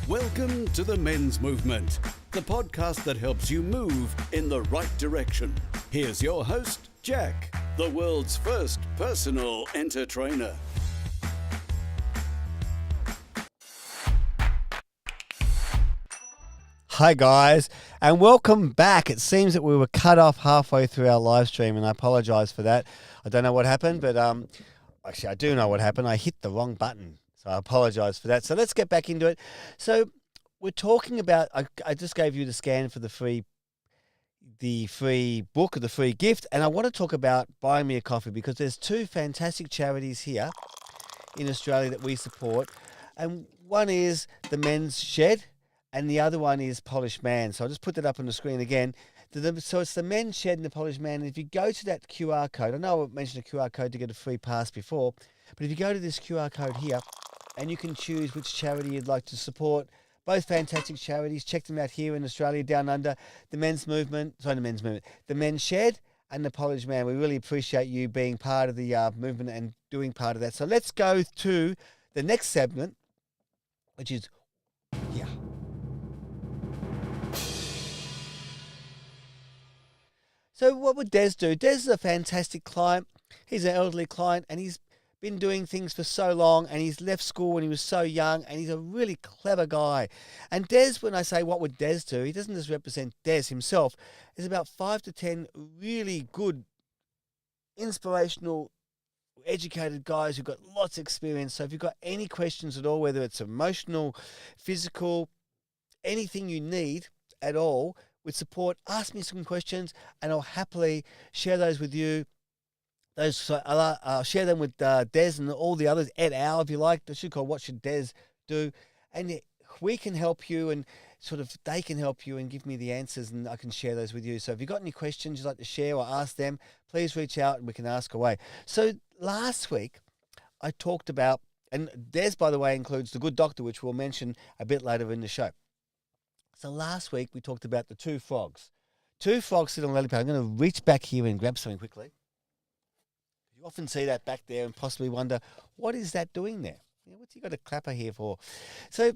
Welcome to the Men's Movement, the podcast that helps you move in the right direction. Here's your host, Jack, the world's first personal entertainer. Hi guys, and welcome back. It seems that we were cut off halfway through our live stream, and I apologise for that. I don't know what happened, but actually I do know what happened. I hit the wrong button, so I apologise for that. So let's get back into it. So we're talking about, I just gave you the scan for the free book or the free gift, and I want to talk about Buying Me a Coffee because there's two fantastic charities here in Australia that we support, and one is the Men's Shed, and the other one is Polished Man. So I'll just put that up on the screen again. So it's the Men's Shed and the Polished Man. And if you go to that QR code, I know I mentioned a QR code to get a free pass before, but if you go to this QR code here, and you can choose which charity you'd like to support, both fantastic charities. Check them out here in Australia, down under, the Men's Shed and the Polished Man. We really appreciate you being part of the movement and doing part of that. So let's go to the next segment, which is here. So what would Des do? Des is a fantastic client. He's an elderly client, and he's been doing things for so long, and he's left school when he was so young, and he's a really clever guy. And Des, when I say what would Des do, he doesn't just represent Des himself. There's about 5 to 10 really good, inspirational, educated guys who've got lots of experience. So if you've got any questions at all, whether it's emotional, physical, anything you need at all, with support, ask me some questions, and I'll happily share those with you. I'll share them with Des and all the others, Ed Al, if you like. They should call What Should Des Do? And we can help you, and sort of they can help you and give me the answers, and I can share those with you. So if you've got any questions you'd like to share or ask them, please reach out and we can ask away. So last week I talked about, and Des, by the way, includes The Good Doctor, which we'll mention a bit later in the show. So last week we talked about the two frogs. Two frogs sit on a lily pad. I'm going to reach back here and grab something quickly. You often see that back there and possibly wonder, what is that doing there? What's he got a clapper here for? So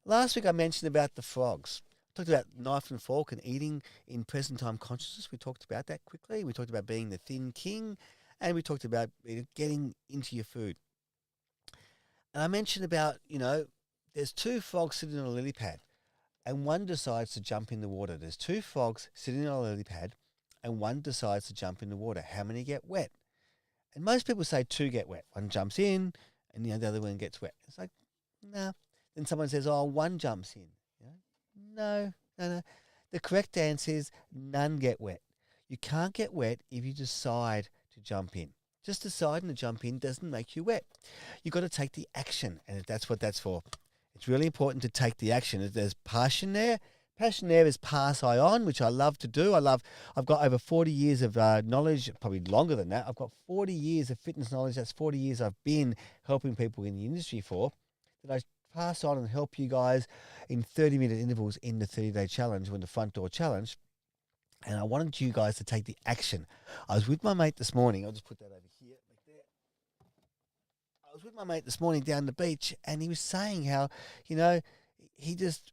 last week I mentioned about the frogs. I talked about knife and fork and eating in present time consciousness. We talked about that quickly. We talked about being the thin king, and we talked about getting into your food. And I mentioned about, there's two frogs sitting on a lily pad, and one decides to jump in the water. There's two frogs sitting on a lily pad, and one decides to jump in the water. How many get wet? And most people say two get wet. One jumps in, and the other one gets wet. It's like, no. Then someone says, one jumps in. No. The correct answer is none get wet. You can't get wet if you decide to jump in. Just deciding to jump in doesn't make you wet. You've got to take the action, and that's what that's for. It's really important to take the action. There's passion there. Passion there is pass I on, which I love to do. I've got over 40 years of knowledge, probably longer than that. I've got 40 years of fitness knowledge. That's 40 years I've been helping people in the industry for, that I pass on and help you guys in 30-minute intervals in the 30-day challenge, when the front door challenge. And I wanted you guys to take the action. I was with my mate this morning. I'll just put that over here, like there. I was with my mate this morning down the beach, and he was saying how, he just,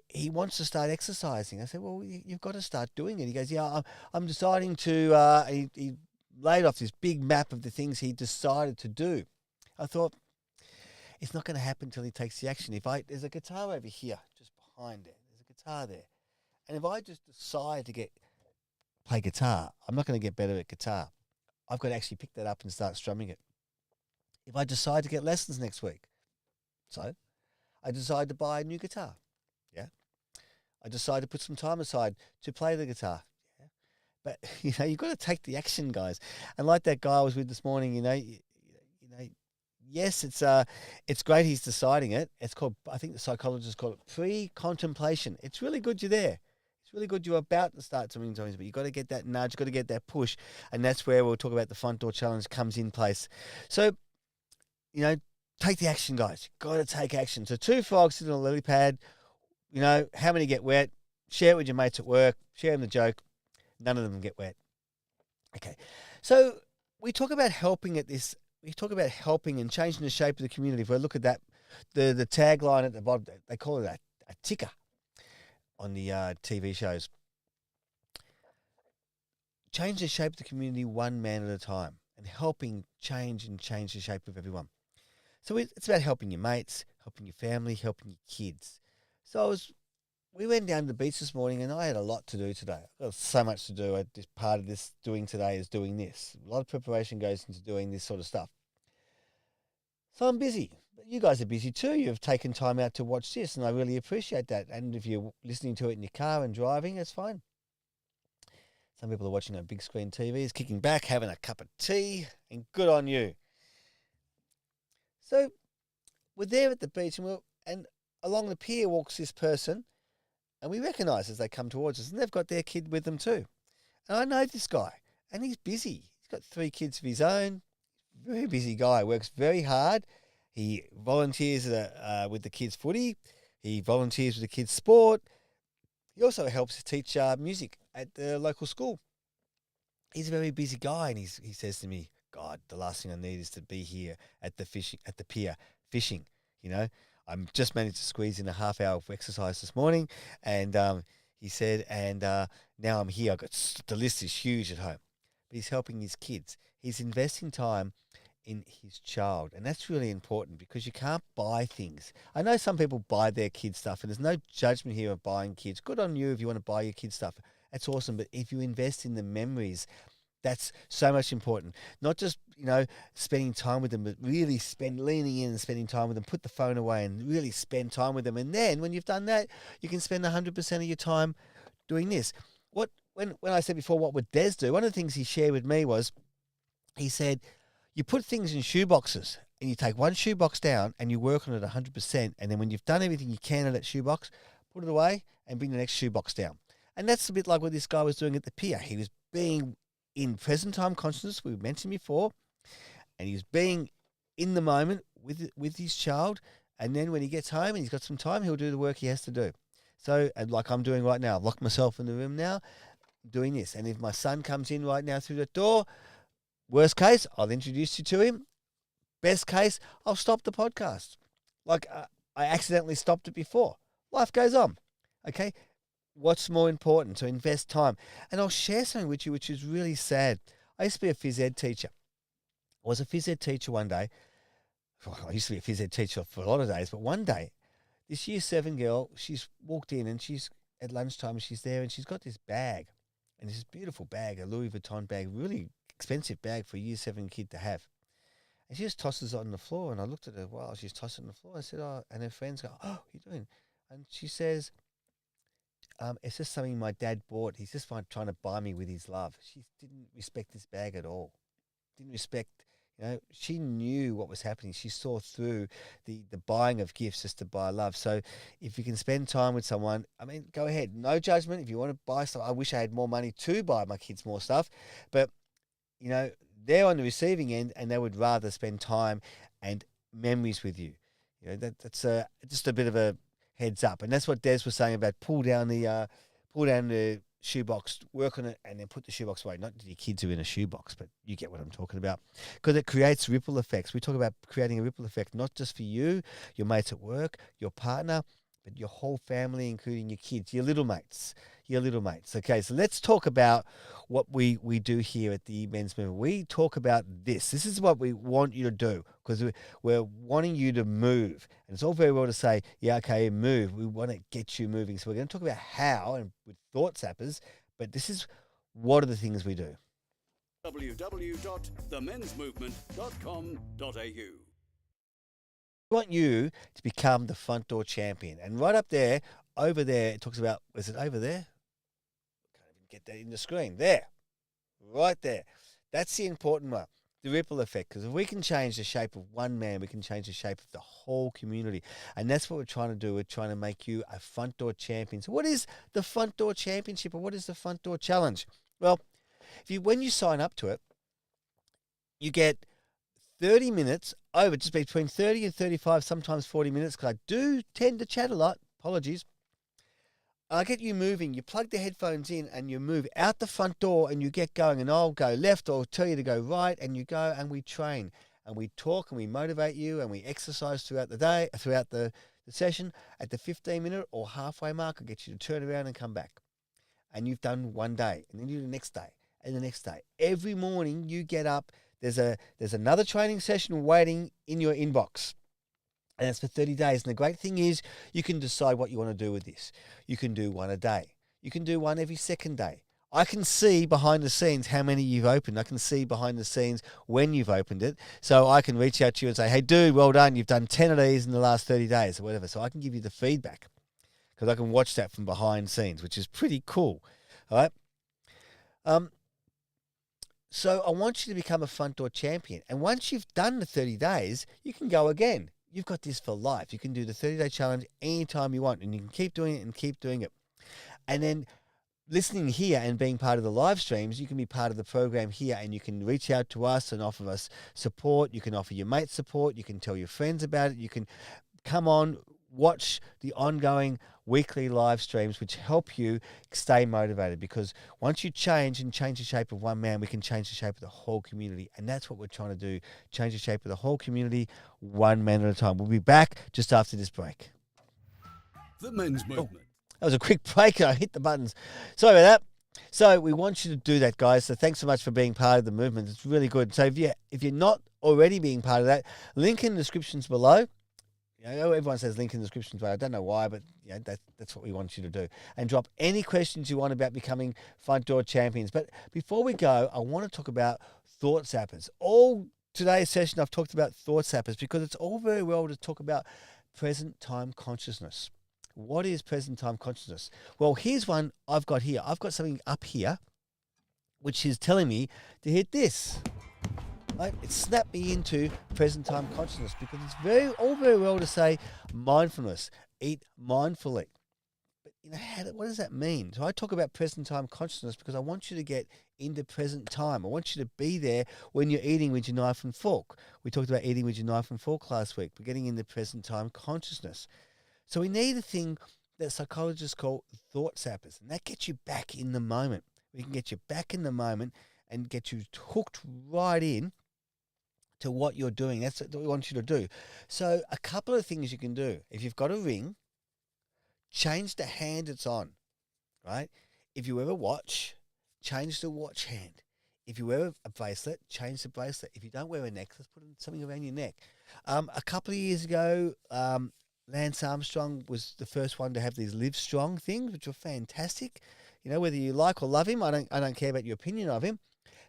he wants to start exercising. I said, well, you've got to start doing it. He goes, yeah, I'm deciding to, he laid off this big map of the things he decided to do. I thought, it's not going to happen until he takes the action. There's a guitar over here, just behind there. There's a guitar there. And if I just decide to play guitar, I'm not going to get better at guitar. I've got to actually pick that up and start strumming it. If I decide to get lessons next week, so I decide to buy a new guitar. Yeah. I decide to put some time aside to play the guitar. Yeah. But, you've got to take the action, guys. And like that guy I was with this morning, yes, it's great he's deciding it. It's called, I think the psychologists call it pre-contemplation. It's really good you're there. It's really good you're about to start something, but you've got to get that nudge, got to get that push. And that's where we'll talk about the front door challenge comes in place. So, take the action, guys. You've got to take action. So two frogs sitting on a lily pad. How many get wet? Share it with your mates at work. Share them the joke. None of them get wet. Okay. So we talk about helping at this. We talk about helping and changing the shape of the community. If we look at that the tagline at the bottom, they call it a ticker on the TV shows. Change the shape of the community one man at a time, and helping change the shape of everyone. So it's about helping your mates, helping your family, helping your kids. So we went down to the beach this morning, and I had a lot to do today. I've got so much to do. Just part of this doing today is doing this. A lot of preparation goes into doing this sort of stuff. So I'm busy. You guys are busy too. You've taken time out to watch this, and I really appreciate that. And if you're listening to it in your car and driving, that's fine. Some people are watching on big screen TVs, kicking back, having a cup of tea, and good on you. So we're there at the beach, and along the pier walks this person, and we recognise as they come towards us, and they've got their kid with them too. And I know this guy, and he's busy. He's got 3 kids of his own. Very busy guy, works very hard. He volunteers with the kids' footy. He volunteers with the kids' sport. He also helps teach music at the local school. He's a very busy guy, and he says to me, "God, the last thing I need is to be here at the pier fishing. You know, I'm just managed to squeeze in a half hour of exercise this morning," and he said, "And now I'm here. The list is huge at home." But he's helping his kids. He's investing time in his child, and that's really important because you can't buy things. I know some people buy their kids stuff, and there's no judgment here of buying kids. Good on you if you want to buy your kids stuff. That's awesome. But if you invest in the memories, that's so much important. Not just, spending time with them, but really leaning in and spending time with them. Put the phone away and really spend time with them. And then when you've done that, you can spend 100% of your time doing this. When I said before, what would Des do? One of the things he shared with me was, he said, you put things in shoe boxes, and you take one shoe box down and you work on it 100%. And then when you've done everything you can in that shoe box, put it away and bring the next shoe box down. And that's a bit like what this guy was doing at the pier. He was being in present time consciousness, we mentioned before, and he was being in the moment with his child. And then when he gets home and he's got some time, he'll do the work he has to do. So, and like I'm doing right now, I've locked myself in the room now, doing this. And if my son comes in right now through the door, worst case, I'll introduce you to him. Best case, I'll stop the podcast. Like I accidentally stopped it before. Life goes on. Okay? What's more important? To invest time. And I'll share something with you which is really sad. I used to be a phys ed teacher. I was a phys ed teacher one day. Well, I used to be a phys ed teacher for a lot of days, but one day, this year 7 girl, she's walked in and she's at lunchtime and she's there and she's got this bag. And it's this beautiful bag, a Louis Vuitton bag, really expensive bag for a year 7 kid to have. And she just tosses it on the floor, and I looked at her while she's tossing it on the floor. I said, "Oh," and her friends go, "Oh, what are you doing?" And she says, "It's just something my dad bought. He's just trying to buy me with his love." She didn't respect this bag at all. Didn't respect, she knew what was happening. She saw through the buying of gifts just to buy love. So if you can spend time with someone, go ahead. No judgment. If you want to buy stuff, I wish I had more money to buy my kids more stuff, but they're on the receiving end, and they would rather spend time and memories with you. That's just a bit of a heads up, and that's what Des was saying about pull down the shoebox, work on it, and then put the shoebox away. Not that your kids are in a shoebox, but you get what I'm talking about, because it creates ripple effects. We talk about creating a ripple effect, not just for you, your mates at work, your partner, but your whole family, including your kids, your little mates. Okay, so let's talk about what we do here at the Men's Movement. We talk about this. This is what we want you to do, because we're wanting you to move. And it's all very well to say, yeah, okay, move. We want to get you moving. So we're going to talk about how, and with thought zappers, but this is what are the things we do. www.themensmovement.com.au. We want you to become the front door champion. And right up there, over there, it talks about, is it over there? Can't even get that in the screen. There. Right there. That's the important one. The ripple effect. Because if we can change the shape of one man, we can change the shape of the whole community. And that's what we're trying to do. We're trying to make you a front door champion. So what is the front door championship, or what is the front door challenge? Well, when you sign up to it, you get 30 minutes over, just between 30 and 35, sometimes 40 minutes, because I do tend to chat a lot. Apologies. I get you moving. You plug the headphones in and you move out the front door and you get going, and I'll go left or tell you to go right, and you go and we train and we talk and we motivate you and we exercise throughout the day, throughout the session. At the 15-minute or halfway mark, I'll get you to turn around and come back. And you've done one day, and then you do the next day and the next day. Every morning you get up, there's another training session waiting in your inbox. And that's for 30 days. And the great thing is you can decide what you want to do with this. You can do one a day. You can do one every second day. I can see behind the scenes how many you've opened. I can see behind the scenes when you've opened it. So I can reach out to you and say, hey, dude, well done. You've done 10 of these in the last 30 days or whatever. So I can give you the feedback because I can watch that from behind scenes, which is pretty cool. All right. So I want you to become a front door champion. And once you've done the 30 days, you can go again. You've got this for life. You can do the 30-day challenge anytime you want, and you can keep doing it and keep doing it. And then listening here and being part of the live streams, you can be part of the program here, and you can reach out to us and offer us support. You can offer your mates support. You can tell your friends about it. You can come on, watch the ongoing weekly live streams, which help you stay motivated, because once you change the shape of one man, we can change the shape of the whole community. And that's what we're trying to do, change the shape of the whole community, one man at a time. We'll be back just after this break. The men's movement. That was a quick break and I hit the buttons. Sorry about that. So we want you to do that, guys. So thanks so much for being part of the movement. It's really good. So if you're not already being part of that, link in the descriptions below. You know, everyone says link in the descriptions below. I don't know why, but that's what we want you to do. And drop any questions you want about becoming front door champions. But before we go, I want to talk about thought zappers. All today's session I've talked about thought zappers because it's all very well to talk about present time consciousness. What is present time consciousness? Well, here's one I've got here. I've got something up here, which is telling me to hit this. Right? It snapped me into present time consciousness because it's very well to say mindfulness, eat mindfully. But what does that mean? So I talk about present time consciousness because I want you to get into present time. I want you to be there when you're eating with your knife and fork. We talked about eating with your knife and fork last week. We're getting into present time consciousness. So we need a thing that psychologists call thought zappers, and that gets you back in the moment. We can get you back in the moment and get you hooked right in to what you're doing. That's what we want you to do. So a couple of things you can do. If you've got a ring, change the hand it's on, right? If you wear a watch, change the watch hand. If you wear a bracelet, change the bracelet. If you don't wear a necklace, put something around your neck. A couple of years ago, Lance Armstrong was the first one to have these LIVESTREAM things, which were fantastic. You know, whether you like or love him, I don't care about your opinion of him.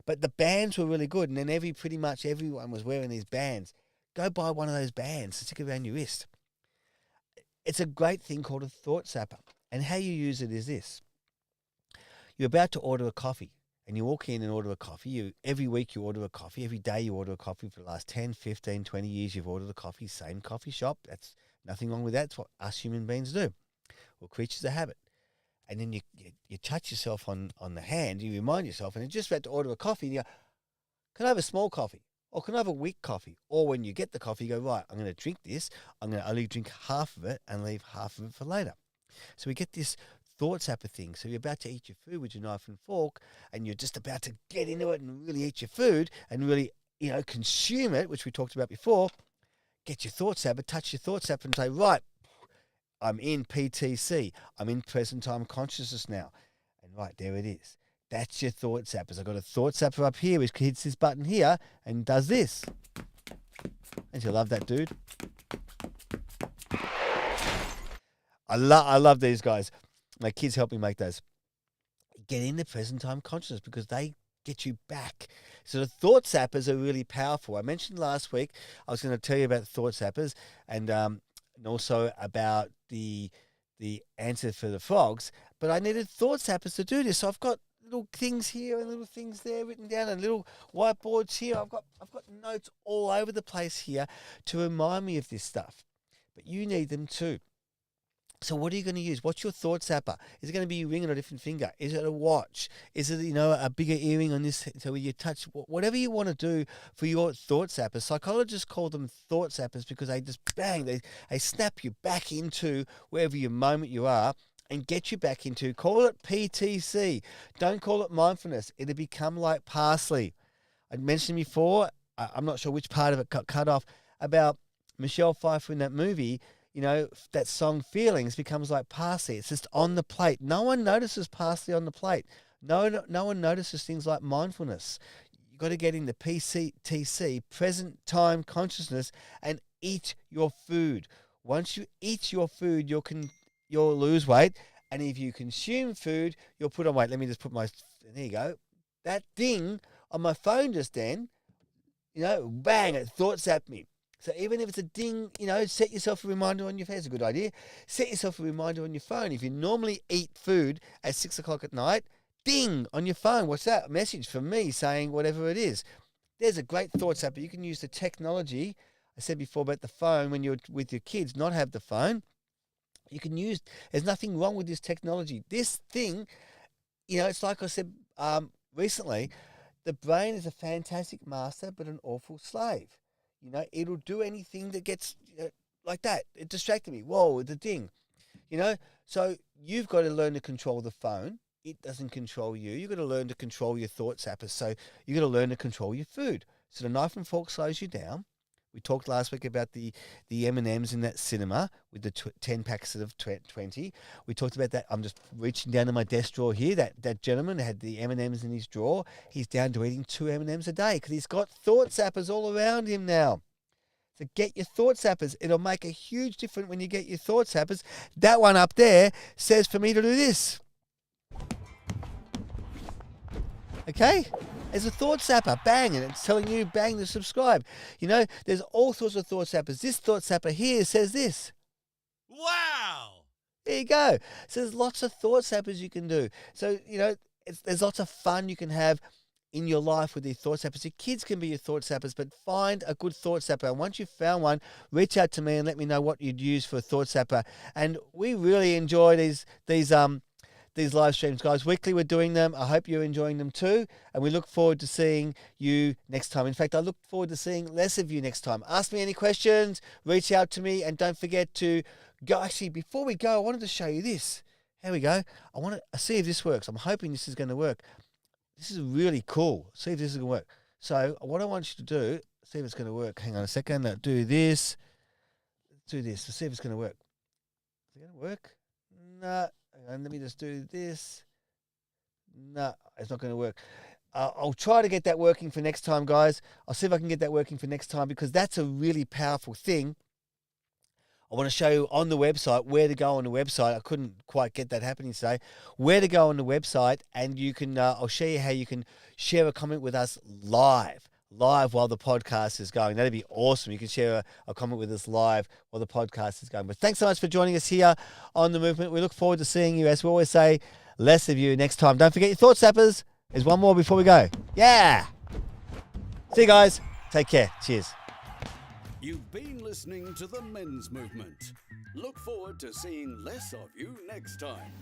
But the bands were really good, and then pretty much everyone was wearing these bands. Go buy one of those bands and stick it around your wrist. It's a great thing called a thought zapper. And how you use it is this. You're about to order a coffee, and you walk in and order a coffee. Every week you order a coffee. Every day you order a coffee. For the last 10, 15, 20 years you've ordered a coffee, same coffee shop. That's nothing wrong with that. It's what us human beings do. We're creatures of habit. And then you touch yourself on the hand, you remind yourself, and you're just about to order a coffee, and you go, can I have a small coffee? Or can I have a weak coffee? Or when you get the coffee, you go, right, I'm going to drink this. I'm going to only drink half of it and leave half of it for later. So we get this thought zapper thing. So you're about to eat your food with your knife and fork, and you're just about to get into it and really eat your food and really, consume it, which we talked about before. Get your thought zapper, touch your thought zapper and say, right, I'm in PTC. I'm in present time consciousness now. And right, there it is. That's your thought zappers. I've got a thought zapper up here which hits this button here and does this. Don't you love that, dude? I love these guys. My kids help me make those. Get into present time consciousness because they get you back. So the thought zappers are really powerful. I mentioned last week I was going to tell you about the thought zappers and also about the answer for the frogs, but I needed thought zappers to do this. So I've got little things here and little things there written down and little whiteboards here. I've got notes all over the place here to remind me of this stuff. But you need them too. So what are you going to use? What's your thought zapper? Is it going to be a ring on a different finger? Is it a watch? Is it, a bigger earring on this? So you touch, whatever you want to do for your thought zappers. Psychologists call them thought zappers because they just bang, they snap you back into wherever your moment you are and get you back into, call it PTC. Don't call it mindfulness. It'll become like parsley. I mentioned before, I'm not sure which part of it got cut off, about Michelle Pfeiffer in that movie. You know, that song Feelings becomes like parsley. It's just on the plate. No one notices parsley on the plate. No one notices things like mindfulness. You've got to get into PCTC, present time consciousness, and eat your food. Once you eat your food, you'll lose weight. And if you consume food, you'll put on weight. Let me just put there you go. That ding on my phone just then, you know, bang, it thought zapped me. So even if it's a ding, you know, set yourself a reminder on your phone. It's a good idea. Set yourself a reminder on your phone. If you normally eat food at 6 o'clock at night, ding on your phone. What's that? A message from me saying whatever it is. There's a great thought zapper. You can use the technology. I said before about the phone when you're with your kids, not have the phone. You can use, there's nothing wrong with this technology. This thing, you know, it's like I said recently, the brain is a fantastic master, but an awful slave. You know, it'll do anything that gets like that. It distracted me. Whoa, the ding. You know, so you've got to learn to control the phone. It doesn't control you. You've got to learn to control your thought zappers. So you've got to learn to control your food. So the knife and fork slows you down. We talked last week about the M&Ms in that cinema with the 10 packs of 20. We talked about that. I'm just reaching down to my desk drawer here. That gentleman had the M&Ms in his drawer. He's down to eating 2 M&Ms a day because he's got thought zappers all around him now. So get your thought zappers. It'll make a huge difference when you get your thought zappers. That one up there says for me to do this. Okay? It's a thought zapper, bang, and it's telling you, bang, to subscribe. You know, there's all sorts of thought zappers. This thought zapper here says this. Wow! There you go. So there's lots of thought zappers you can do. So, you know, there's lots of fun you can have in your life with these thought zappers. Your kids can be your thought zappers, but find a good thought zapper. And once you've found one, reach out to me and let me know what you'd use for a thought zapper. And we really enjoy these live streams, guys. Weekly, we're doing them. I hope you're enjoying them too. And we look forward to seeing you next time. In fact, I look forward to seeing less of you next time. Ask me any questions, reach out to me, and don't forget to go. Actually, before we go, I wanted to show you this. Here we go. I want to see if this works. I'm hoping this is going to work. This is really cool. See if this is going to work. So what I want you to do, see if it's going to work. Hang on a second. Do this. Do this. Let's see if it's going to work. Is it going to work? No. And let me just do this. No, it's not going to work. I'll try to get that working for next time, guys. I'll see if I can get that working for next time because that's a really powerful thing. I want to show you on the website where to go on the website. I couldn't quite get that happening today. Where to go on the website, and you can. I'll show you how you can share a comment with us live while the podcast is going. That'd be awesome. You can share a comment with us live while the podcast is going. But thanks so much for joining us here on The Movement. We look forward to seeing you, as we always say, less of you next time. Don't forget your thought zappers. There's one more before we go. Yeah. See you guys. Take care. Cheers. You've been listening to The Men's Movement. Look forward to seeing less of you next time.